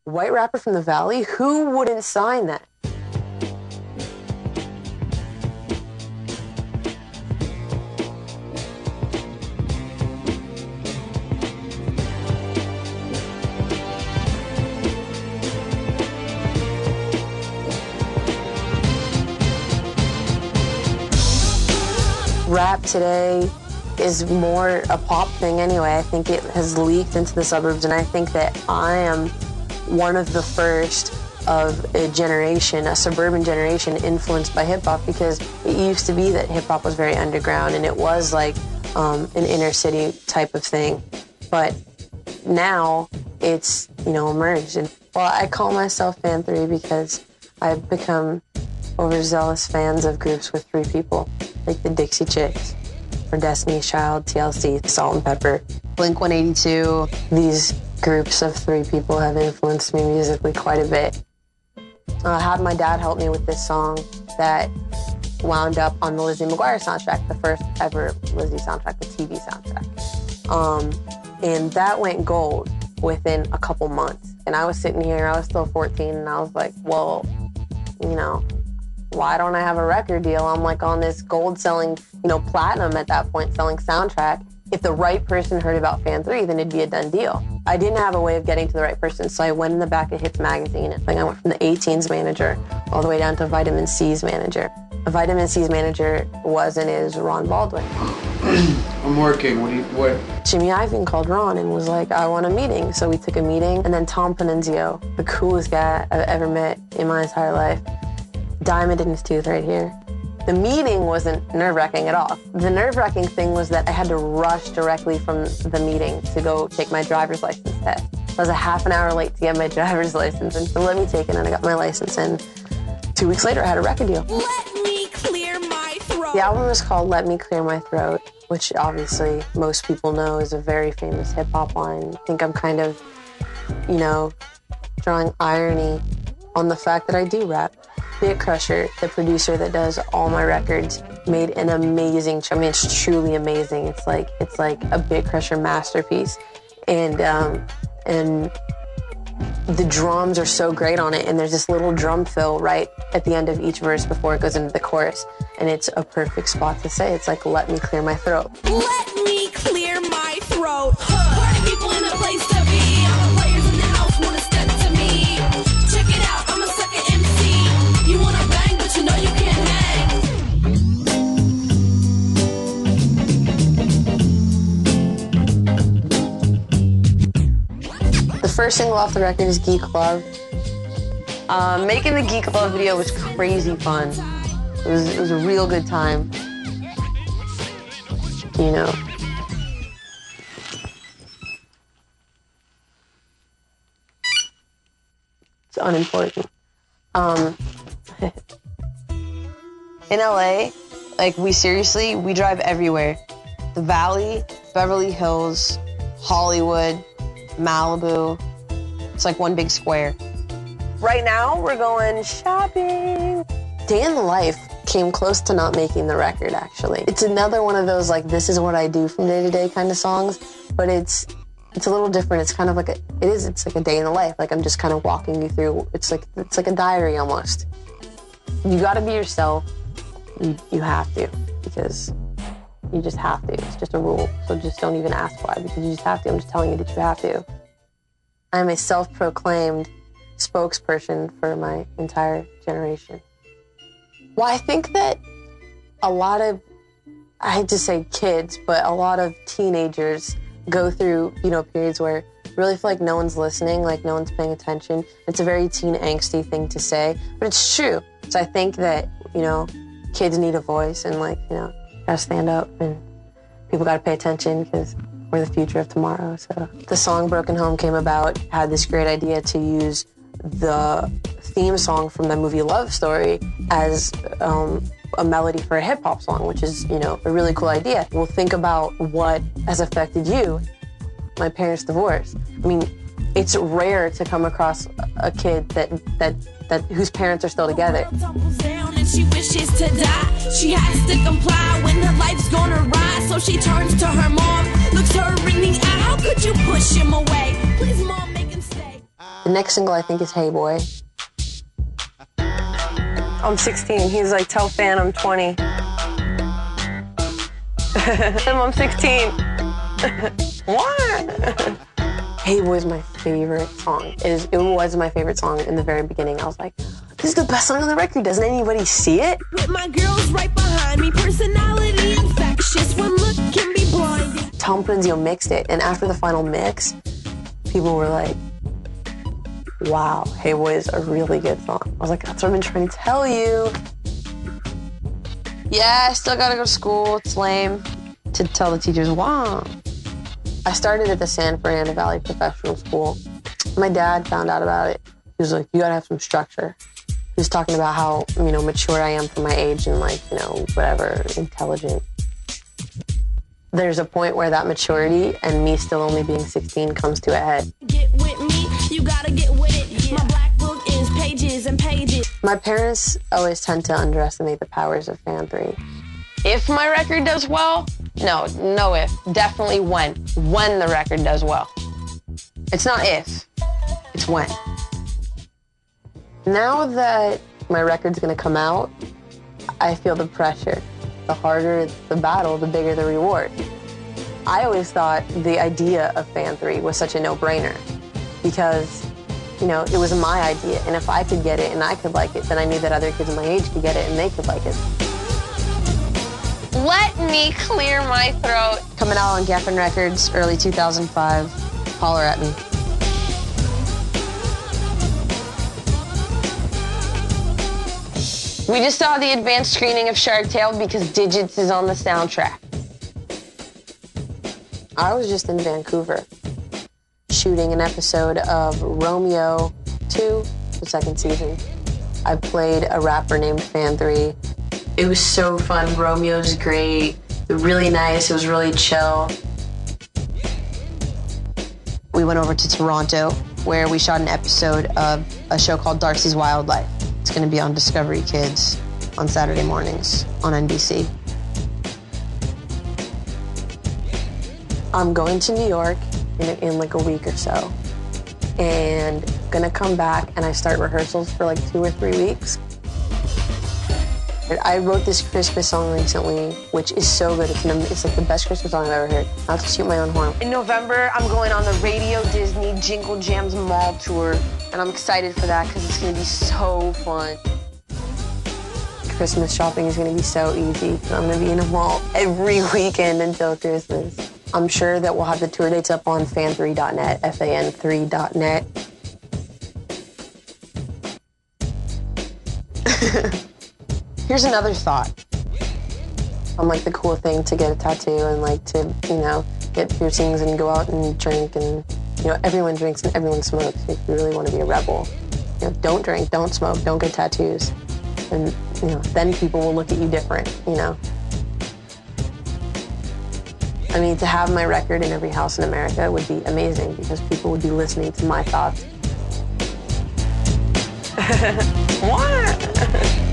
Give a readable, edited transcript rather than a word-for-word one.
white rapper from the Valley? Who wouldn't sign that? Rap today is more a pop thing anyway. I think it has leaked into the suburbs, and I think that I am one of the first of a generation, a suburban generation influenced by hip-hop, because it used to be that hip-hop was very underground and it was like an inner city type of thing. But now it's, you know, emerged. And, well, I call myself Fan 3 because I've become overzealous fans of groups with 3 people, like the Dixie Chicks, or Destiny's Child, TLC, Salt and Pepper, Blink-182. These groups of 3 people have influenced me musically quite a bit. I had my dad help me with this song that wound up on the Lizzie McGuire soundtrack, the first ever Lizzie soundtrack, the TV soundtrack. And that went gold within a couple months. And I was sitting here, I was still 14, and I was like, well, you know, why don't I have a record deal? I'm like on this gold selling, you know, platinum at that point selling soundtrack. If the right person heard about Fan 3, then it'd be a done deal. I didn't have a way of getting to the right person, so I went in the back of Hits magazine. Like I went from the 18s manager all the way down to Vitamin C's manager. A Vitamin C's manager was and is Ron Baldwin. I'm working. What? Jimmy Iovine called Ron and was like, I want a meeting. So we took a meeting, and then Tom Panunzio, the coolest guy I've ever met in my entire life, diamond in his tooth right here. The meeting wasn't nerve-wracking at all. The nerve-wracking thing was that I had to rush directly from the meeting to go take my driver's license test. I was a half an hour late to get my driver's license, and so let me take it, and I got my license, and 2 weeks later I had a record deal. Let me clear my throat. The album was called Let Me Clear My Throat, which obviously most people know is a very famous hip-hop line. I think I'm kind of, you know, drawing irony on the fact that I do rap. Bit Crusher, the producer that does all my records, made an amazing, I mean, it's truly amazing. It's like a Bit Crusher masterpiece. And the drums are so great on it, and there's this little drum fill right at the end of each verse before it goes into the chorus. And it's a perfect spot to say, it's like, let me clear my throat. Let me clear my throat. Party people in a place to be. All the players in the house wanna step to me. Check it out, I'm a sucker MC. You wanna bang, but you know you can't hang. The first single off the record is Geek Love. Making the Geek Love video was crazy fun. It was a real good time. You know. It's unimportant. In LA, like we drive everywhere. The Valley, Beverly Hills, Hollywood, Malibu. It's like one big square. Right now, we're going shopping. Day in the Life came close to not making the record, actually. It's another one of those, like, this is what I do from day to day kind of songs, but it's a little different. It's kind of like it's like a day in the life. Like, I'm just kind of walking you through. It's like a diary almost. You gotta be yourself. You have to, because you just have to. It's just a rule. So just don't even ask why, because you just have to. I'm just telling you that you have to. I'm a self-proclaimed spokesperson for my entire generation. Well, I think that a lot of, I hate to say kids, but a lot of teenagers go through, you know, periods where you really feel like no one's listening, like no one's paying attention. It's a very teen angsty thing to say, but it's true. So I think that, you know, kids need a voice, and, like, you know, gotta stand up, and people gotta pay attention because we're the future of tomorrow. So the song Broken Home came about, had this great idea to use the theme song from the movie Love Story as a melody for a hip hop song, which is, you know, a really cool idea. Well, think about what has affected you. My parents' divorce. I mean, it's rare to come across a kid that whose parents are still together. She wishes to die. She has to comply when her life's gonna rise. So she turns to her mom, looks her in the eye. How could you push him away? Please, mom, make him stay. The next single, I think, is Hey Boy. I'm 16. He's like, tell Fan I'm 20. I'm 16. What? Hey Boy is my favorite song. It was my favorite song in the very beginning. I was like, this is the best song on the record. Doesn't anybody see it? With my girls right behind me, personality infectious, one look can be blinding. Tom Prinzio mixed it, and after the final mix, people were like, wow, Hey Boy is a really good song. I was like, that's what I've been trying to tell you. Yeah, I still gotta go to school. It's lame to tell the teachers, wow. I started at the San Fernando Valley Professional School. My dad found out about it. He was like, you gotta have some structure. He was talking about how, mature I am for my age and whatever, intelligent. There's a point where that maturity and me still only being 16 comes to a head. Get with me, you gotta get with it. My black book is pages and pages. My parents always tend to underestimate the powers of Fan 3. If my record does well, no if, definitely when the record does well. It's not if, it's when. Now that my record's gonna come out, I feel the pressure. The harder the battle, the bigger the reward. I always thought the idea of Fan 3 was such a no-brainer because, it was my idea, and if I could get it and I could like it, then I knew that other kids my age could get it and they could like it. Let me clear my throat. Coming out on Geffen Records, early 2005. Holler at me. We just saw the advanced screening of Shark Tale because Digits is on the soundtrack. I was just in Vancouver shooting an episode of Romeo 2, the second season. I played a rapper named Fan 3. It was so fun. Romeo's great. Really nice. It was really chill. We went over to Toronto where we shot an episode of a show called Darcy's Wildlife. It's going to be on Discovery Kids on Saturday mornings on NBC. I'm going to New York in like a week or so and gonna come back and I start rehearsals for like 2 or 3 weeks. I wrote this Christmas song recently, which is so good. It's like the best Christmas song I've ever heard. I'll have to shoot my own horn. In November, I'm going on the Radio Disney Jingle Jams Mall Tour, and I'm excited for that because it's gonna be so fun. Christmas shopping is gonna be so easy. I'm gonna be in a mall every weekend until Christmas. I'm sure that we'll have the tour dates up on fan3.net, fan3.net. Here's another thought. I'm like the cool thing to get a tattoo and like to, get piercings and go out and drink and, everyone drinks and everyone smokes if you really want to be a rebel. Don't drink, don't smoke, don't get tattoos. And, then people will look at you different, I mean, to have my record in every house in America would be amazing because people would be listening to my thoughts. What?